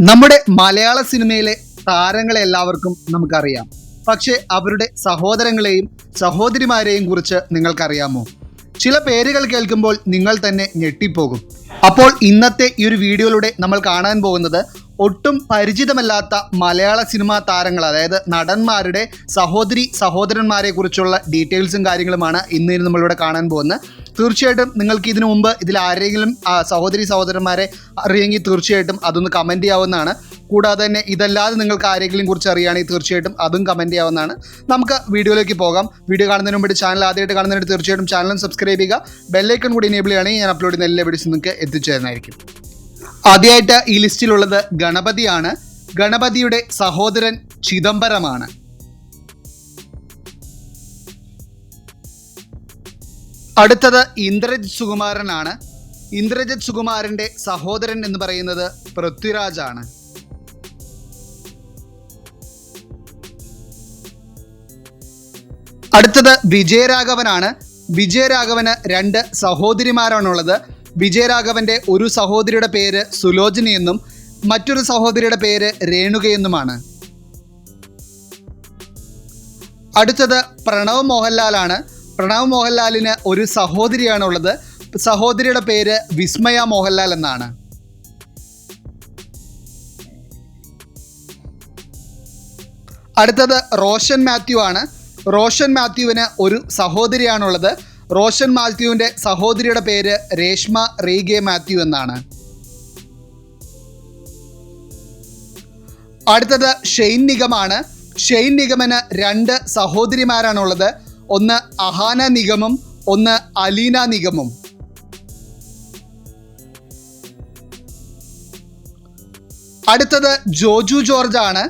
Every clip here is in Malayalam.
നമ്മുടെ മലയാള സിനിമയിലെ താരങ്ങളെ എല്ലാവർക്കും നമുക്കറിയാം. പക്ഷേ അവരുടെ സഹോദരങ്ങളെയും സഹോദരിമാരെയും കുറിച്ച് നിങ്ങൾക്കറിയാമോ? ചില പേരുകൾ കേൾക്കുമ്പോൾ നിങ്ങൾ തന്നെ ഞെട്ടിപ്പോകും. അപ്പോൾ ഇന്നത്തെ ഈ ഒരു വീഡിയോയിലൂടെ നമ്മൾ കാണാൻ പോകുന്നത് ഒട്ടും പരിചിതമല്ലാത്ത മലയാള സിനിമാ താരങ്ങൾ, അതായത് നടന്മാരുടെ സഹോദരന്മാരെ കുറിച്ചുള്ള ഡീറ്റെയിൽസും കാര്യങ്ങളുമാണ് ഇന്ന് നമ്മളിവിടെ കാണാൻ പോകുന്നത്. തീർച്ചയായിട്ടും നിങ്ങൾക്ക് ഇതിനു മുമ്പ് ഇതിൽ ആരെങ്കിലും സഹോദരന്മാരെ അറിയെങ്കിൽ തീർച്ചയായിട്ടും അതൊന്ന് കമൻറ്റ് ചെയ്യാവുന്നതാണ്. കൂടാതെ തന്നെ ഇതല്ലാതെ നിങ്ങൾക്ക് ആരെങ്കിലും കുറിച്ച് അറിയുകയാണെങ്കിൽ തീർച്ചയായിട്ടും അതും കമൻറ്റ് ചെയ്യാവുന്നതാണ്. നമുക്ക് വീഡിയോയിലേക്ക് പോകാം. വീഡിയോ കാണുന്നതിന് മുമ്പ് ചാനൽ ആദ്യമായിട്ട് കാണുന്നതിന് തീർച്ചയായിട്ടും ചാനലും സബ്സ്ക്രൈബ് ചെയ്യുക. ബെല്ലൈക്കൺ കൂടി എനേബിൾ ചെയ്യുകയാണെങ്കിൽ ഞാൻ അപ്ലോഡ് ചെയ്യുന്ന എല്ലാ വീഡിയോസ് നിങ്ങൾക്ക് എത്തിച്ചേരുന്നതായിരിക്കും. ആദ്യമായിട്ട് ഈ ലിസ്റ്റിലുള്ളത് ഗണപതിയാണ്. ഗണപതിയുടെ സഹോദരൻ ചിദംബരമാണ്. അടുത്തത് ഇന്ദ്രജിത് സുകുമാരനാണ്. ഇന്ദ്രജിത് സുകുമാരൻ്റെ സഹോദരൻ എന്ന് പറയുന്നത് പൃഥ്വിരാജാണ്. അടുത്തത് വിജയരാഘവനാണ്. വിജയരാഘവന് 2 സഹോദരിമാരാണുള്ളത്. വിജയരാഘവന്റെ ഒരു സഹോദരിയുടെ പേര് സുലോചനി എന്നും മറ്റൊരു സഹോദരിയുടെ പേര് രേണുകയെന്നുമാണ്. അടുത്തത് പ്രണവ് മോഹൻലാലാണ്. പ്രണവ് മോഹൻലാലിന് ഒരു സഹോദരിയാണുള്ളത്. സഹോദരിയുടെ പേര് വിസ്മയ മോഹൻലാൽ എന്നാണ്. അടുത്തത് റോഷൻ മാത്യു ആണ്. റോഷൻ മാത്യുവിന് ഒരു സഹോദരിയാണുള്ളത്. റോഷൻ മാത്യുവിൻ്റെ സഹോദരിയുടെ പേര് രേഷ്മ റീഗെ മാത്യു എന്നാണ്. അടുത്തത് ഷെയ്ൻ നിഗമാണ്. ഷെയ്ൻ നിഗമന് 2 സഹോദരിമാരാണുള്ളത്. ഒന്ന് അഹാന നിഗമും ഒന്ന് അലീന നിഗമും. അടുത്തത് ജോജു ജോർജ് ആണ്.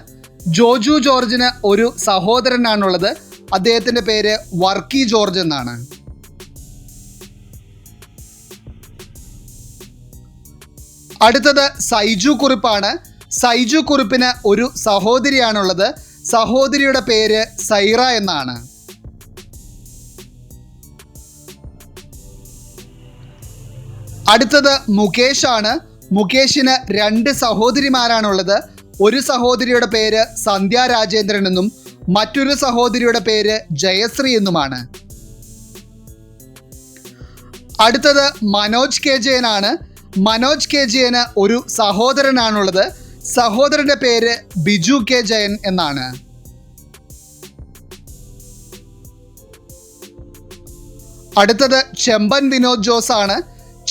ജോജു ജോർജിന് ഒരു സഹോദരനാണുള്ളത്. അദ്ദേഹത്തിൻ്റെ പേര് വർക്കി ജോർജ് എന്നാണ്. അടുത്തത് സൈജു കുറുപ്പാണ്. സൈജു കുറുപ്പിന് ഒരു സഹോദരിയാണുള്ളത്. സഹോദരിയുടെ പേര് സൈറ എന്നാണ്. അടുത്തത് മുകേഷ് ആണ്. മുകേഷിന് 2 സഹോദരിമാരാണുള്ളത്. ഒരു സഹോദരിയുടെ പേര് സന്ധ്യ രാജേന്ദ്രൻ എന്നും മറ്റൊരു സഹോദരിയുടെ പേര് ജയശ്രീ എന്നുമാണ്. അടുത്തത് മനോജ് കെ ജയനാണ്. മനോജ് കെ ജയന് ഒരു സഹോദരനാണുള്ളത്. സഹോദരന്റെ പേര് ബിജു കെ ജയൻ എന്നാണ്. അടുത്തത് ചെമ്പൻ വിനോദ് ജോസ് ആണ്.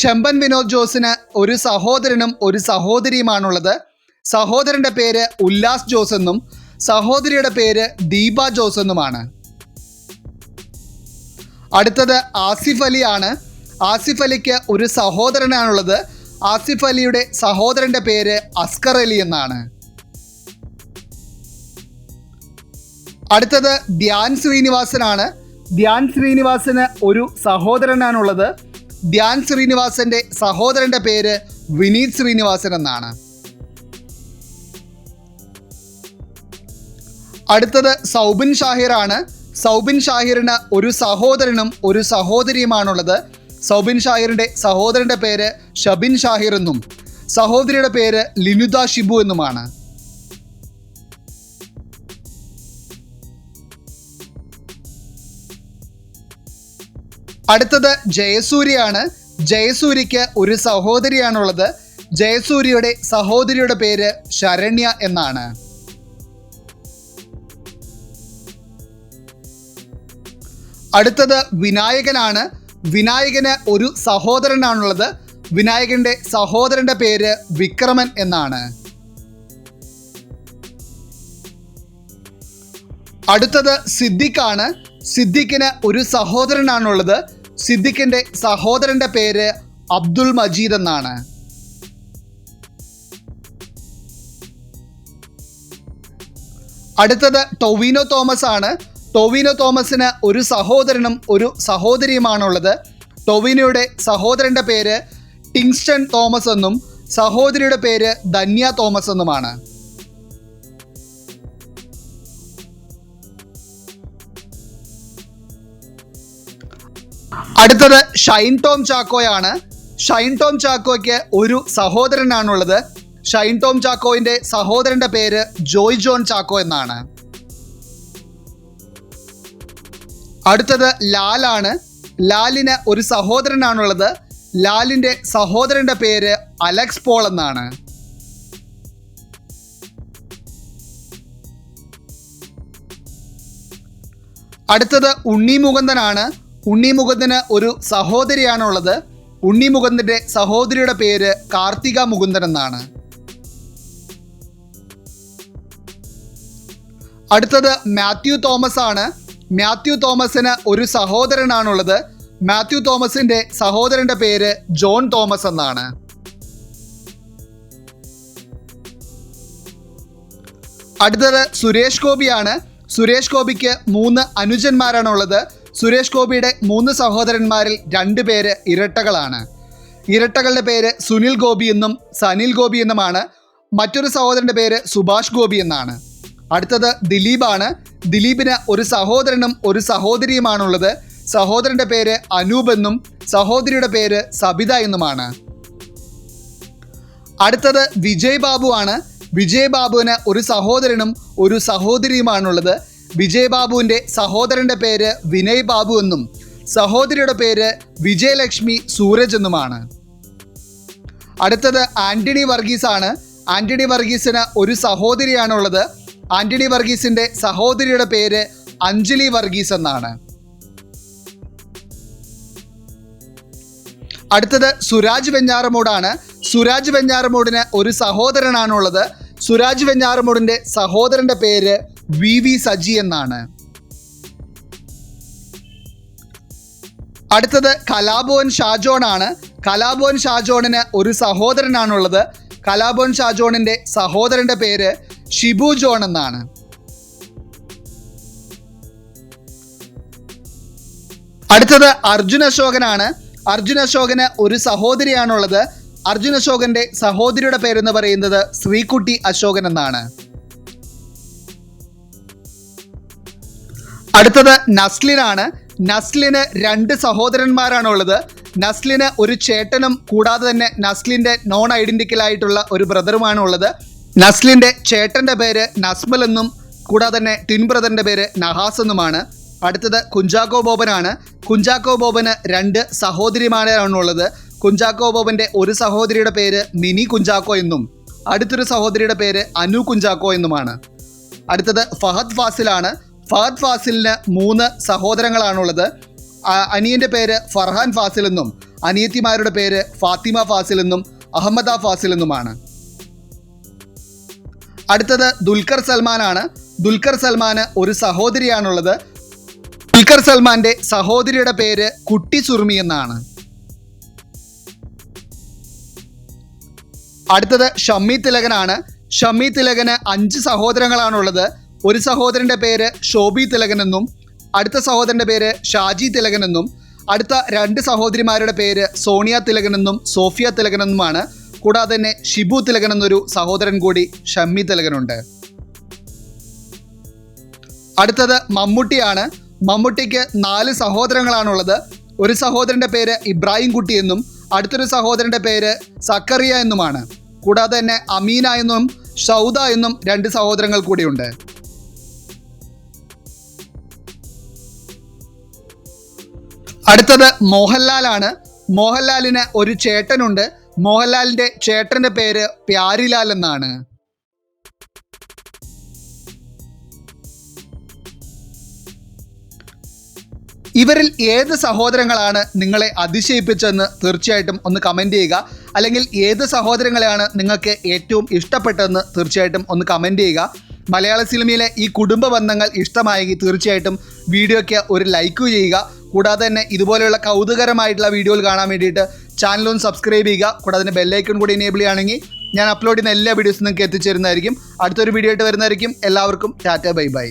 ചെമ്പൻ വിനോദ് ജോസിന് ഒരു സഹോദരനും ഒരു സഹോദരിയുമാണുള്ളത്. സഹോദരന്റെ പേര് ഉല്ലാസ് ജോസ് എന്നും സഹോദരിയുടെ പേര് ദീപ ജോസ് എന്നുമാണ്. അടുത്തത് ആസിഫ് അലി ആണ്. ആസിഫ് അലിക്ക് ഒരു സഹോദരനാണുള്ളത്. ആസിഫ് അലിയുടെ സഹോദരന്റെ പേര് അസ്കർ അലി എന്നാണ്. അടുത്തത് ധ്യാൻ ശ്രീനിവാസനാണ്. ധ്യാൻ ശ്രീനിവാസന് ഒരു സഹോദരനാണുള്ളത്. ധ്യാൻ ശ്രീനിവാസന്റെ സഹോദരന്റെ പേര് വിനീത് ശ്രീനിവാസൻ എന്നാണ്. അടുത്തത് സൗബിൻ ഷാഹിർ ആണ്. സൗബിൻ ഷാഹിറിന് ഒരു സഹോദരനും ഒരു സഹോദരിയുമാണുള്ളത്. സൗബിൻ ഷാഹിറിന്റെ സഹോദരന്റെ പേര് ഷബിൻ ഷാഹിർ എന്നും സഹോദരിയുടെ പേര് ലിനുദ ഷിബു എന്നുമാണ്. അടുത്തത് ജയസൂര്യയാണ്. ജയസൂര്യക്ക് ഒരു സഹോദരിയാണുള്ളത്. ജയസൂര്യയുടെ സഹോദരിയുടെ പേര് ശരണ്യ എന്നാണ്. അടുത്തത് വിനായകനാണ്. വിനായകന് ഒരു സഹോദരനാണുള്ളത്. വിനായകന്റെ സഹോദരന്റെ പേര് വിക്രമൻ എന്നാണ്. അടുത്തത് സിദ്ദിഖാണ്. സിദ്ദിഖിന് ഒരു സഹോദരനാണുള്ളത്. സിദ്ദിഖിന്റെ സഹോദരന്റെ പേര് അബ്ദുൾ മജീദ് എന്നാണ്. അടുത്തത് ടൊവിനോ തോമസ് ആണ്. ടൊവിനോ തോമസിന് ഒരു സഹോദരനും ഒരു സഹോദരിയുമാണുള്ളത്. ടൊവിനോയുടെ സഹോദരന്റെ പേര് ടിങ്സ്റ്റൺ തോമസ് എന്നും സഹോദരിയുടെ പേര് ധന്യ തോമസ് എന്നുമാണ്. അടുത്തത് ഷൈൻ ടോം ചാക്കോയാണ്. ഷൈൻ ടോം ചാക്കോയ്ക്ക് ഒരു സഹോദരനാണുള്ളത്. ഷൈൻ ടോം ചാക്കോയുടെ സഹോദരന്റെ പേര് ജോയ് ജോൺ ചാക്കോ എന്നാണ്. അടുത്തത് ലാലാണ്. ലാലിന് ഒരു സഹോദരനാണുള്ളത്. ലാലിൻ്റെ സഹോദരന്റെ പേര് അലക്സ് പോൾ എന്നാണ്. അടുത്തത് ഉണ്ണി മുകുന്ദനാണ്. ഉണ്ണി മുകുന്ദന് ഒരു സഹോദരിയാണുള്ളത്. ഉണ്ണി മുകുന്ദന്റെ സഹോദരിയുടെ പേര് കാർത്തിക മുകുന്ദൻ എന്നാണ്. അടുത്തത് മാത്യു തോമസ് ആണ്. മാത്യു തോമസിന് ഒരു സഹോദരനാണുള്ളത്. മാത്യു തോമസിന്റെ സഹോദരന്റെ പേര് ജോൺ തോമസ് എന്നാണ്. അടുത്തത് സുരേഷ് ഗോപിയാണ്. സുരേഷ് ഗോപിക്ക് 3 അനുജന്മാരാണുള്ളത്. സുരേഷ് ഗോപിയുടെ 3 സഹോദരന്മാരിൽ 2 പേര് ഇരട്ടകളാണ്. ഇരട്ടകളുടെ പേര് സുനിൽ ഗോപി എന്നും സനിൽ ഗോപി എന്നുമാണ്. മറ്റൊരു സഹോദരന്റെ പേര് സുഭാഷ് ഗോപി എന്നാണ്. അടുത്തത് ദിലീപാണ്. ദിലീപിന് ഒരു സഹോദരനും ഒരു സഹോദരിയുമാണുള്ളത്. സഹോദരന്റെ പേര് അനൂപ് എന്നും സഹോദരിയുടെ പേര് സബിത എന്നുമാണ്. അടുത്തത് വിജയ് ബാബു ആണ്. വിജയ് ബാബുവിന് ഒരു സഹോദരനും ഒരു സഹോദരിയുമാണുള്ളത്. വിജയ് ബാബുവിൻ്റെ സഹോദരന്റെ പേര് വിനയ് ബാബു എന്നും സഹോദരിയുടെ പേര് വിജയലക്ഷ്മി സൂരജ് എന്നുമാണ്. അടുത്തത് ആന്റണി വർഗീസ് ആണ്. ആന്റണി വർഗീസിന് ഒരു സഹോദരിയാണുള്ളത്. ആന്റണി വർഗീസിന്റെ സഹോദരിയുടെ പേര് അഞ്ജലി വർഗീസ് എന്നാണ്. അടുത്തത് സുരാജ് വെഞ്ഞാറമൂടാണ്. സുരാജ് വെഞ്ഞാറമൂടിന് ഒരു സഹോദരനാണുള്ളത്. സുരാജ് വെഞ്ഞാറമൂടിന്റെ സഹോദരന്റെ പേര് വി സജി എന്നാണ്. അടുത്തത് കലാഭവൻ ഷാജോൺ ആണ്. കലാഭവൻ ഷാജോണിന് ഒരു സഹോദരനാണുള്ളത്. കലാഭവൻ ഷാജോണിന്റെ സഹോദരന്റെ പേര് ഷിബു ജോൺ എന്നാണ്. അടുത്തത് അർജുൻ അശോകനാണ്. അർജുൻ അശോകന് ഒരു സഹോദരിയാണുള്ളത്. അർജുൻ അശോകന്റെ സഹോദരിയുടെ പേരെന്ന് പറയുന്നത് ശ്രീകുട്ടി അശോകൻ എന്നാണ്. അടുത്തത് നസ്ലിനാണ്. നസ്ലിന് 2 സഹോദരന്മാരാണുള്ളത്. നസ്ലിന് ഒരു ചേട്ടനും കൂടാതെ തന്നെ നസ്ലിന്റെ നോൺ ഐഡന്റിക്കൽ ആയിട്ടുള്ള ഒരു ബ്രദറുമാണ് ഉള്ളത്. നസ്ലിന്റെ ചേട്ടന്റെ പേര് നസ്മൽ എന്നും കൂടാതെ തന്നെ ട്വിൻ ബ്രദറിന്റെ പേര് നഹാസ് എന്നുമാണ്. അടുത്തത് കുഞ്ചാക്കോ ബോബനാണ്. കുഞ്ചാക്കോ ബോബന് 2 സഹോദരിമാരാണുള്ളത്. കുഞ്ചാക്കോ ബോബന്റെ ഒരു സഹോദരിയുടെ പേര് മിനി കുഞ്ചാക്കോ എന്നും അടുത്തൊരു സഹോദരിയുടെ പേര് അനു കുഞ്ചാക്കോ എന്നുമാണ്. അടുത്തത് ഫഹദ് ഫാസിലാണ്. ഫഹദ് ഫാസിലിന് 3 സഹോദരങ്ങളാണുള്ളത്. അനിയന്റെ പേര് ഫർഹാൻ ഫാസിൽ എന്നും അനിയത്തിമാരുടെ പേര് ഫാത്തിമ ഫാസിൽ എന്നും അഹമ്മദ ഫാസിൽ എന്നുമാണ്. അടുത്തത് ദുൽഖർ സൽമാനാണ്. ദുൽഖർ സൽമാന് ഒരു സഹോദരിയാണുള്ളത്. ദുൽഖർ സൽമാന്റെ സഹോദരിയുടെ പേര് കുട്ടി സുർമി എന്നാണ്. അടുത്തത് ഷമ്മി തിലകനാണ്. ഷമ്മി തിലകന് 5 സഹോദരങ്ങളാണുള്ളത്. ഒരു സഹോദരന്റെ പേര് ശോഭി തിലകൻ എന്നും അടുത്ത സഹോദരന്റെ പേര് ഷാജി തിലകൻ എന്നും അടുത്ത 2 സഹോദരിമാരുടെ പേര് സോണിയ തിലകൻ എന്നും സോഫിയ തിലകൻ എന്നുമാണ്. കൂടാതെ തന്നെ ഷിബു തിലകൻ എന്നൊരു സഹോദരൻ കൂടി ഷമ്മി തിലകനുണ്ട്. അടുത്തത് മമ്മൂട്ടിയാണ്. മമ്മൂട്ടിക്ക് 4 സഹോദരങ്ങളാണുള്ളത്. ഒരു സഹോദരന്റെ പേര് ഇബ്രാഹിം കുട്ടി എന്നും അടുത്തൊരു സഹോദരന്റെ പേര് സക്കറിയ എന്നുമാണ്. കൂടാതെ തന്നെ അമീന എന്നും ഷൗദ എന്നും 2 സഹോദരങ്ങൾ കൂടിയുണ്ട്. അടുത്തത് മോഹൻലാലാണ്. മോഹൻലാലിന് ഒരു ചേട്ടനുണ്ട്. മോഹൻലാലിന്റെ ചേട്ടന്റെ പേര് പ്യാരിലാൽ എന്നാണ്. ഇവരിൽ ഏത് സഹോദരങ്ങളാണ് നിങ്ങളെ അതിശയിപ്പിച്ചെന്ന് തീർച്ചയായിട്ടും ഒന്ന് കമൻറ്റ് ചെയ്യുക. അല്ലെങ്കിൽ ഏത് സഹോദരങ്ങളെയാണ് നിങ്ങൾക്ക് ഏറ്റവും ഇഷ്ടപ്പെട്ടതെന്ന് തീർച്ചയായിട്ടും ഒന്ന് കമൻറ്റ് ചെയ്യുക. മലയാള സിനിമയിലെ ഈ കുടുംബ ബന്ധങ്ങൾ ഇഷ്ടമായെങ്കിൽ തീർച്ചയായിട്ടും വീഡിയോയ്ക്ക് ഒരു ലൈക്ക് ചെയ്യുക. കൂടാതെ തന്നെ ഇതുപോലെയുള്ള കൗതുകരമായിട്ടുള്ള വീഡിയോകൾ കാണാൻ വേണ്ടിയിട്ട് ചാനലൊന്ന് സബ്സ്ക്രൈബ് ചെയ്യുക. കൂടാതെ തന്നെ ബെല്ലൈക്കൺ കൂടി എനേബിൾ ചെയ്യുകയാണെങ്കിൽ ഞാൻ അപ്ലോഡ് ചെയ്യുന്ന എല്ലാ വീഡിയോസും നിങ്ങൾക്ക് എത്തിച്ചേരുന്നതായിരിക്കും. അടുത്തൊരു വീഡിയോ ആയിട്ട് വരുന്നതായിരിക്കും. എല്ലാവർക്കും ടാറ്റ ബൈ ബൈ.